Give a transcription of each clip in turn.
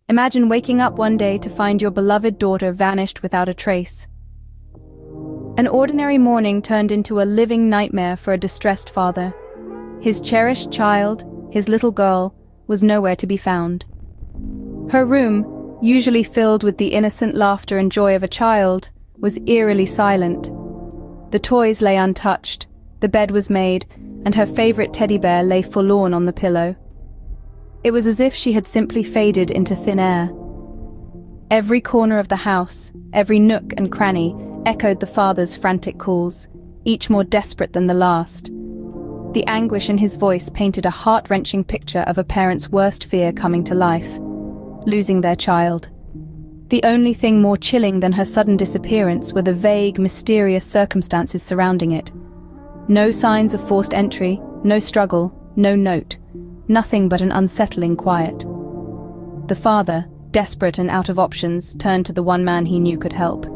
Imagine waking up one day to find your beloved daughter vanished without a trace. An ordinary morning turned into a living nightmare for a distressed father. His cherished child, his little girl, was nowhere to be found. Her room, usually filled with the innocent laughter and joy of a child, was eerily silent. The toys lay untouched, the bed was made, and her favorite teddy bear lay forlorn on the pillow. It was as if she had simply faded into thin air. Every corner of the house, every nook and cranny, echoed the father's frantic calls, each more desperate than the last. The anguish in his voice painted a heart-wrenching picture of a parent's worst fear coming to life: losing their child. The only thing more chilling than her sudden disappearance were the vague, mysterious circumstances surrounding it. No signs of forced entry, no struggle, no note. Nothing but an unsettling quiet. The father, desperate and out of options, turned to the one man he knew could help: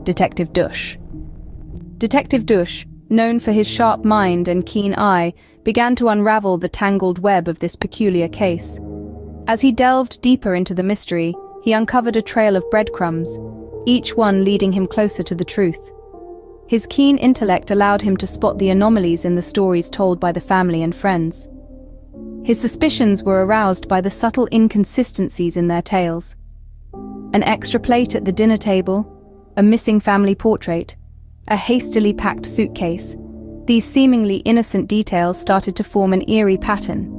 Detective Dush. Detective Dush, known for his sharp mind and keen eye, began to unravel the tangled web of this peculiar case. As he delved deeper into the mystery, he uncovered a trail of breadcrumbs, each one leading him closer to the truth. His keen intellect allowed him to spot the anomalies in the stories told by the family and friends. His suspicions were aroused by the subtle inconsistencies in their tales. An extra plate at the dinner table, a missing family portrait, a hastily packed suitcase. These seemingly innocent details started to form an eerie pattern.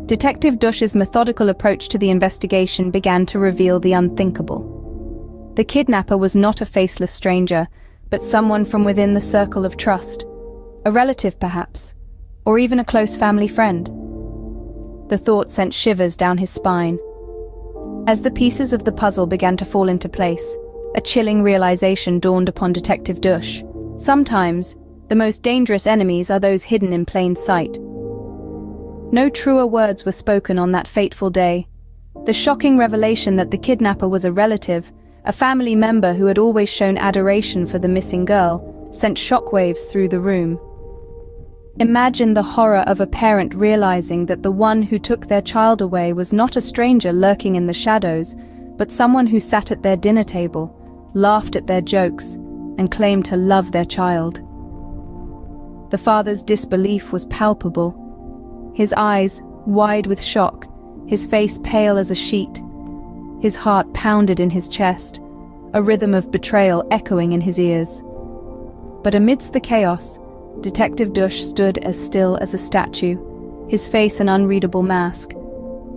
Detective Dush's methodical approach to the investigation began to reveal the unthinkable. The kidnapper was not a faceless stranger, but someone from within the circle of trust. A relative, perhaps, or even a close family friend. The thought sent shivers down his spine. As the pieces of the puzzle began to fall into place, a chilling realization dawned upon Detective Dush. Sometimes, the most dangerous enemies are those hidden in plain sight. No truer words were spoken on that fateful day. The shocking revelation that the kidnapper was a relative, a family member who had always shown adoration for the missing girl, sent shockwaves through the room. Imagine the horror of a parent realizing that the one who took their child away was not a stranger lurking in the shadows, but someone who sat at their dinner table, laughed at their jokes, and claimed to love their child. The father's disbelief was palpable. His eyes, wide with shock, his face pale as a sheet. His heart pounded in his chest, a rhythm of betrayal echoing in his ears. But amidst the chaos, Detective Dush stood as still as a statue, his face an unreadable mask.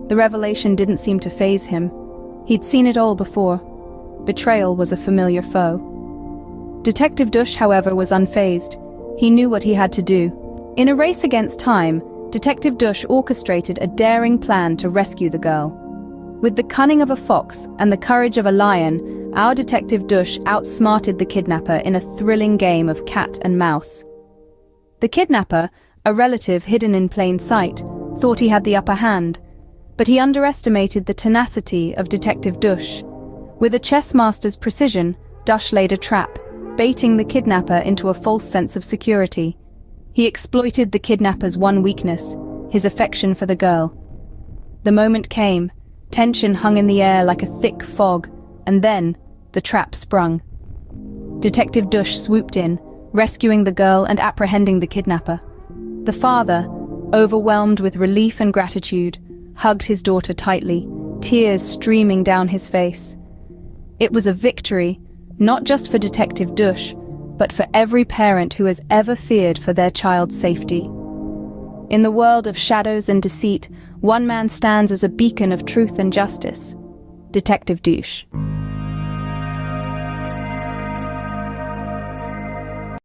The revelation didn't seem to faze him. He'd seen it all before. Betrayal was a familiar foe. Detective Dush, however, was unfazed. He knew what he had to do. In a race against time, Detective Dush orchestrated a daring plan to rescue the girl. With the cunning of a fox and the courage of a lion, our Detective Dush outsmarted the kidnapper in a thrilling game of cat and mouse. The kidnapper, a relative hidden in plain sight, thought he had the upper hand, but he underestimated the tenacity of Detective Dush. With a chess master's precision, Dush laid a trap, baiting the kidnapper into a false sense of security. He exploited the kidnapper's one weakness, his affection for the girl. The moment came, tension hung in the air like a thick fog, and then the trap sprung. Detective Dush swooped in, rescuing the girl and apprehending the kidnapper. The father, overwhelmed with relief and gratitude, hugged his daughter tightly, tears streaming down his face. It was a victory, not just for Detective Dush, but for every parent who has ever feared for their child's safety. In the world of shadows and deceit, one man stands as a beacon of truth and justice: Detective Dush.